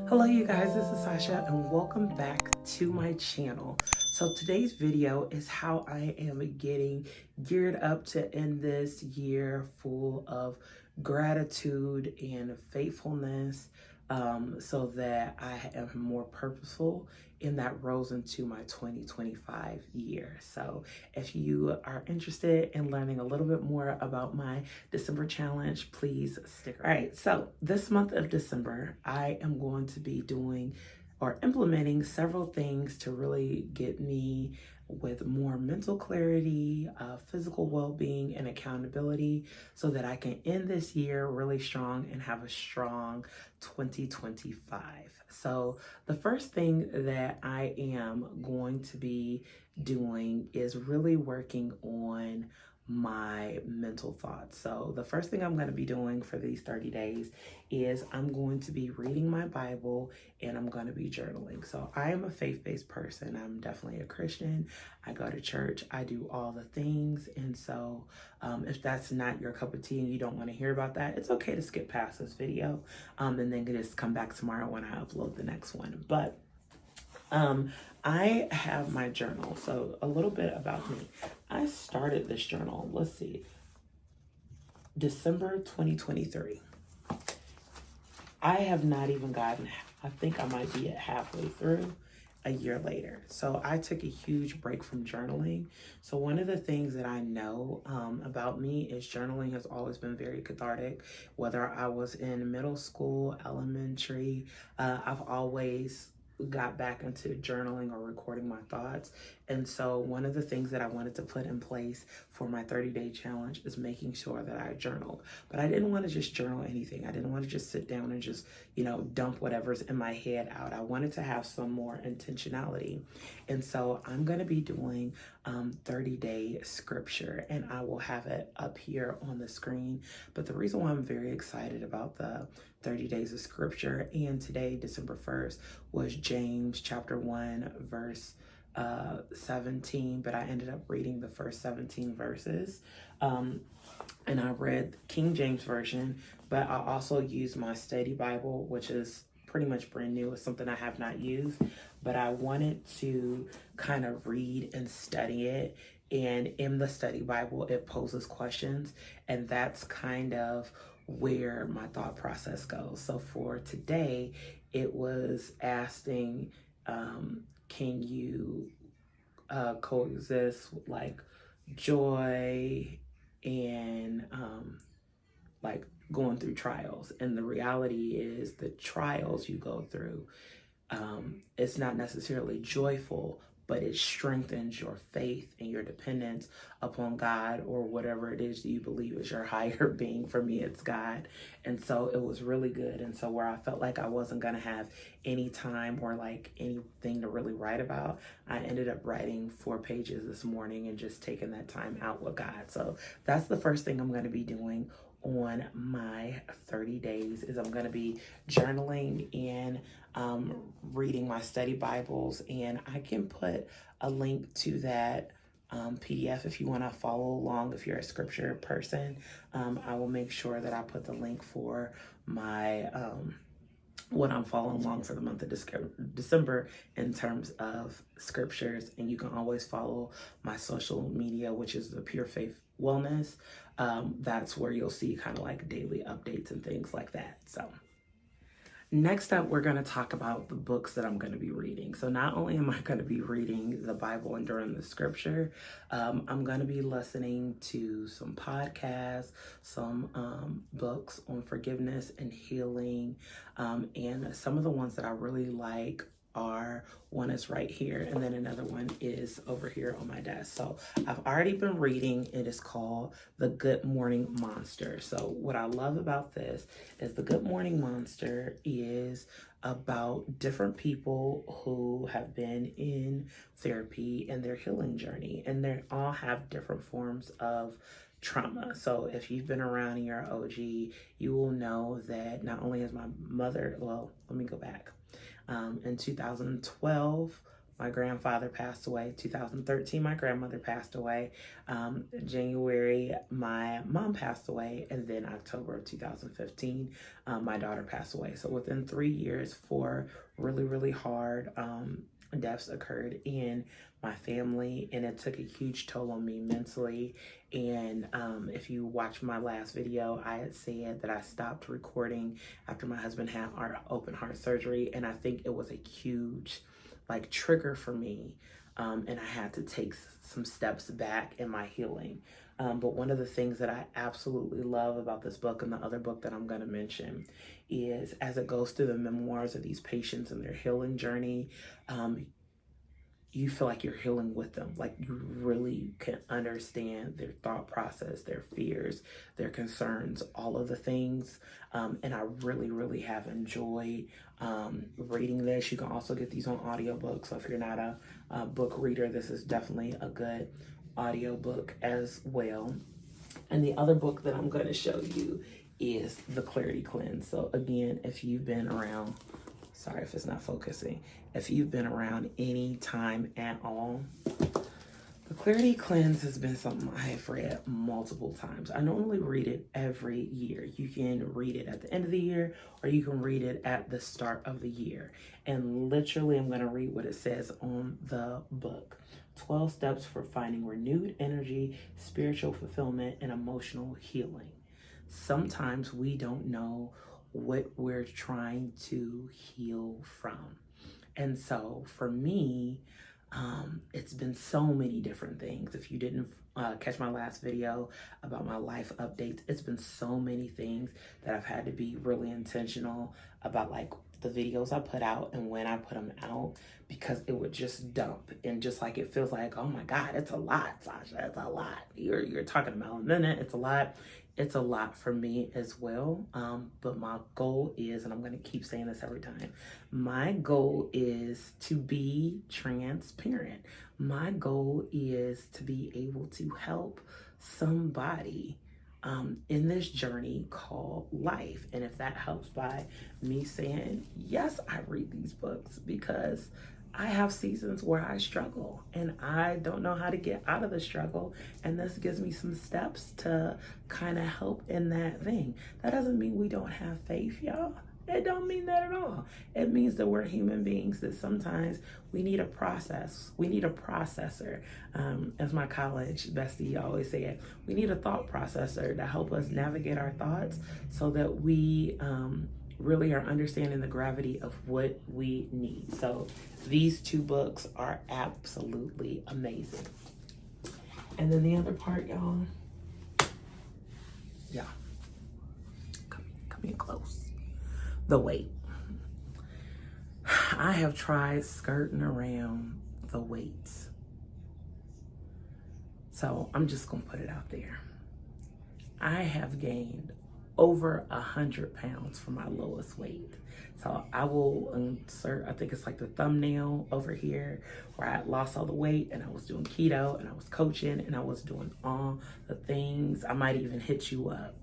Hello you guys, this is Sasha and welcome back to my channel. So today's video is how I am getting geared up to end this year full of gratitude and faithfulness, so that I am more purposeful and that rolls into my 2025 year. So if you are interested in learning a little bit more about my December challenge, please stick around. All right, so this month of December, I am going to be doing or implementing several things to really get me with more mental clarity, physical well-being, and accountability so that I can end this year really strong and have a strong 2025. So the first thing that I am going to be doing is really working on my mental thoughts. So the first thing I'm going to be doing for these 30 days is I'm going to be reading my Bible and I'm going to be journaling. So I am a faith-based person. I'm definitely a Christian. I go to church. I do all the things. And so if that's not your cup of tea and you don't want to hear about that, it's okay to skip past this video and then just come back tomorrow when I upload the next one. But I have my journal. So a little bit about me. I started this journal, let's see, December 2023. I have not even gotten, I think I might be at halfway through a year later. So I took a huge break from journaling. So one of the things that I know about me is journaling has always been very cathartic. Whether I was in middle school, elementary, I've always got back into journaling or recording my thoughts. And so one of the things that I wanted to put in place for my 30-day challenge is making sure that I journaled. But I didn't want to just journal anything. I didn't want to just sit down and just, dump whatever's in my head out. I wanted to have some more intentionality. And so I'm going to be doing 30-day scripture, and I will have it up here on the screen. But the reason why I'm very excited about the 30 days of scripture and today, December 1st, was James chapter 1, verse 17, but I ended up reading the first 17 verses. And I read King James Version, but I also used my study Bible, which is pretty much brand new. It's something I have not used, but I wanted to kind of read and study it. And in the study Bible, it poses questions, and that's kind of where my thought process goes. So for today, it was asking, can you coexist with like joy and like going through trials? And the reality is the trials you go through, it's not necessarily joyful, but it strengthens your faith and your dependence upon God or whatever it is that you believe is your higher being. For me, it's God. And so it was really good. And so where I felt like I wasn't going to have any time or like anything to really write about, I ended up writing 4 pages this morning and just taking that time out with God. So that's the first thing I'm going to be doing on my 30 days is I'm going to be journaling and reading my study Bibles, and I can put a link to that PDF if you want to follow along. If you're a scripture person, I will make sure that I put the link for my what I'm following along for the month of December in terms of scriptures. And you can always follow my social media, which is the Pure Faith Wellness. That's where you'll see kind of like daily updates and things like that. So next up, we're going to talk about the books that I'm going to be reading. So not only am I going to be reading the Bible and during the scripture, I'm going to be listening to some podcasts, some books on forgiveness and healing. And some of the ones that I really like are, one is right here, and then another one is over here on my desk. So I've already been reading. It is called The Good Morning Monster. So what I love about this is The Good Morning Monster is about different people who have been in therapy and their healing journey, and they all have different forms of trauma. So if you've been around and you're an OG, you will know that not only is my mother, well, let me go back. In 2012, my grandfather passed away. 2013, my grandmother passed away. January, my mom passed away. And then October of 2015, my daughter passed away. So within 3 years, 4 really, really hard deaths occurred in my family, and it took a huge toll on me mentally. And if you watch my last video, I had said that I stopped recording after my husband had our open heart surgery, and I think it was a huge like trigger for me, and I had to take some steps back in my healing. But one of the things that I absolutely love about this book and the other book that I'm going to mention is, as it goes through the memoirs of these patients and their healing journey, you feel like you're healing with them. Like you really can understand their thought process, their fears, their concerns, all of the things. And I really, really have enjoyed reading this. You can also get these on audiobook. So if you're not a book reader, this is definitely a good audiobook as well. And the other book that I'm going to show you is The Clarity Cleanse. So again, if you've been around, sorry if it's not focusing, if you've been around any time at all, The Clarity Cleanse has been something I have read multiple times. I normally read it every year. You can read it at the end of the year, or you can read it at the start of the year. And literally, I'm going to read what it says on the book. 12 steps for finding renewed energy, spiritual fulfillment, and emotional healing. Sometimes we don't know what we're trying to heal from. And so for me, it's been so many different things. If you didn't catch my last video about my life updates, it's been so many things that I've had to be really intentional about, like the videos I put out and when I put them out, because it would just dump. And just like it feels like, oh my God, it's a lot, Sasha, it's a lot. You're talking about a minute, it's a lot. It's a lot for me as well. But my goal is, and I'm going to keep saying this every time, my goal is to be transparent. My goal is to be able to help somebody in this journey called life. And if that helps by me saying, yes, I read these books because I have seasons where I struggle and I don't know how to get out of the struggle. And this gives me some steps to kind of help in that thing. That doesn't mean we don't have faith, y'all. It don't mean that at all. It means that we're human beings, that sometimes we need a process. We need a processor. As my college bestie always said, we need a thought processor to help us navigate our thoughts so that we really are understanding the gravity of what we need. So these 2 books are absolutely amazing. And then the other part, y'all, come in close. The weight. I have tried skirting around the weights. So I'm just gonna put it out there. I have gained over 100 pounds from my lowest weight. So I will insert, I think it's like the thumbnail over here, where I lost all the weight and I was doing keto and I was coaching and I was doing all the things. I might even hit you up.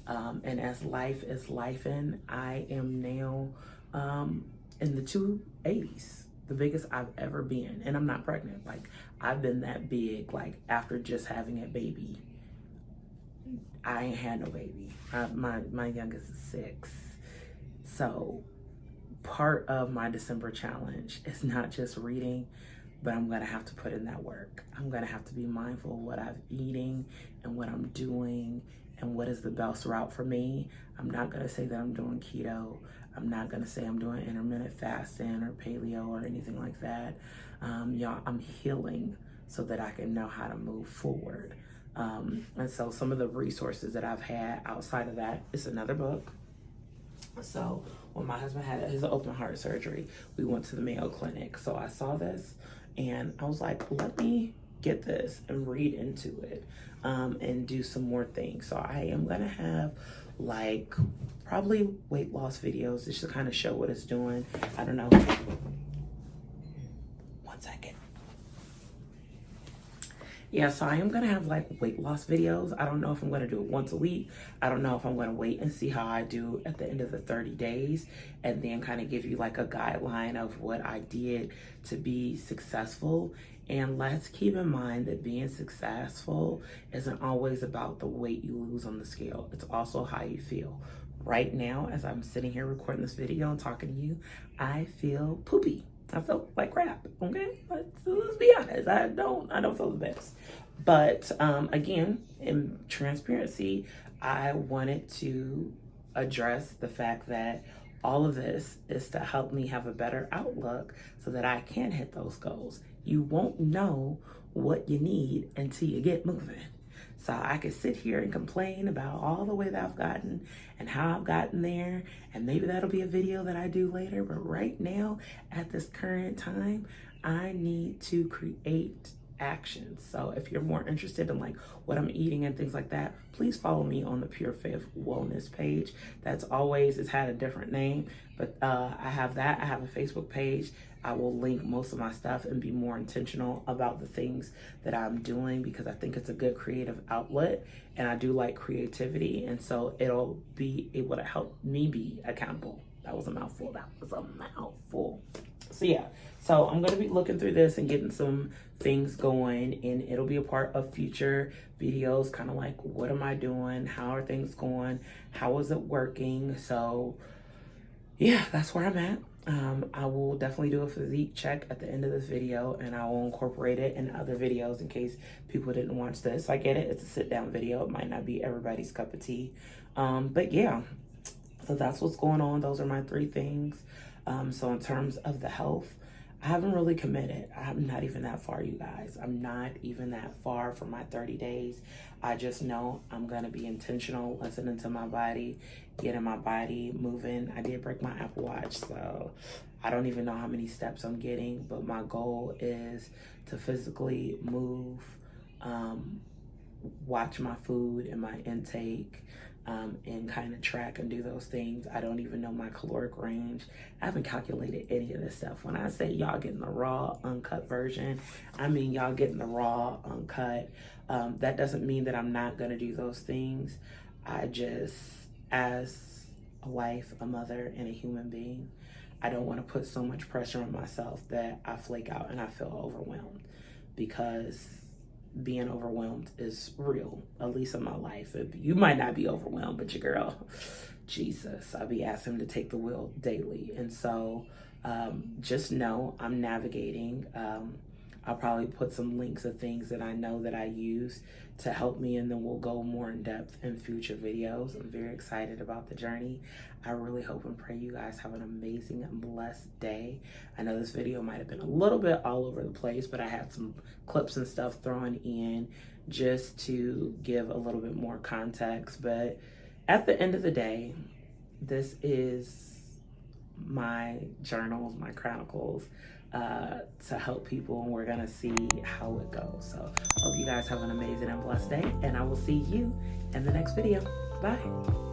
And as life is lifing, I am now in the 280s, the biggest I've ever been. And I'm not pregnant. Like, I've been that big, like, after just having a baby. I ain't had no baby. My youngest is 6. So part of my December challenge is not just reading, but I'm gonna have to put in that work. I'm gonna have to be mindful of what I'm eating and what I'm doing and what is the best route for me. I'm not gonna say that I'm doing keto. I'm not gonna say I'm doing intermittent fasting or paleo or anything like that. Y'all, I'm healing so that I can know how to move forward. And so some of the resources that I've had outside of that is another book. So when my husband had his open heart surgery, we went to the Mayo Clinic. So I saw this and I was like, let me get this and read into it, and do some more things. So I am gonna have like probably weight loss videos just to kind of show what it's doing. I don't know. 1 second. Yeah, so I am gonna have like weight loss videos. I don't know if I'm gonna do it once a week. I don't know if I'm gonna wait and see how I do at the end of the 30 days and then kind of give you like a guideline of what I did to be successful. And let's keep in mind that being successful isn't always about the weight you lose on the scale. It's also how you feel. Right now, as I'm sitting here recording this video and talking to you, I feel poopy. I felt like crap. Okay, let's be honest. I don't feel the best. But again, in transparency, I wanted to address the fact that all of this is to help me have a better outlook so that I can hit those goals. You won't know what you need until you get moving. So I could sit here and complain about all the way that I've gotten and how I've gotten there. And maybe that'll be a video that I do later. But right now, at this current time, I need to create actions. So if you're more interested in like what I'm eating and things like that, please follow me on the Pure Faith Wellness page. That's always, it's had a different name, but I have that. I have a Facebook page. I will link most of my stuff and be more intentional about the things that I'm doing because I think it's a good creative outlet and I do like creativity. And so it'll be able to help me be accountable. That was a mouthful. That was a mouthful. So yeah, so I'm going to be looking through this and getting some things going, and it'll be a part of future videos, kind of like what am I doing? How are things going? How is it working? So yeah, that's where I'm at. I will definitely do a physique check at the end of this video, and I will incorporate it in other videos in case people didn't watch this. I get it. It's a sit down video. It might not be everybody's cup of tea. But yeah, so that's what's going on. Those are my 3 things. So in terms of the health, I haven't really committed. I'm not even that far, you guys. I'm not even that far from my 30 days. I just know I'm going to be intentional, listening to my body, getting my body moving. I did break my Apple Watch, so I don't even know how many steps I'm getting, but my goal is to physically move, watch my food and my intake, and kind of track and do those things. I don't even know my caloric range. I haven't calculated any of this stuff. When I say y'all getting the raw, uncut version, I mean y'all getting the raw, uncut. That doesn't mean that I'm not gonna do those things. I just, as a wife, a mother, and a human being, I don't want to put so much pressure on myself that I flake out and I feel overwhelmed, because being overwhelmed is real, at least in my life. You might not be overwhelmed, but your girl, Jesus, I be asking him to take the wheel daily. And so just know I'm navigating. I'll probably put some links of things that I know that I use to help me, and then we'll go more in depth in future videos. I'm very excited about the journey. I really hope and pray you guys have an amazing and blessed day. I know this video might have been a little bit all over the place, but I had some clips and stuff thrown in just to give a little bit more context. But at the end of the day, this is my journals, my chronicles, to help people, and we're gonna see how it goes. So hope you guys have an amazing and blessed day, and I will see you in the next video. Bye.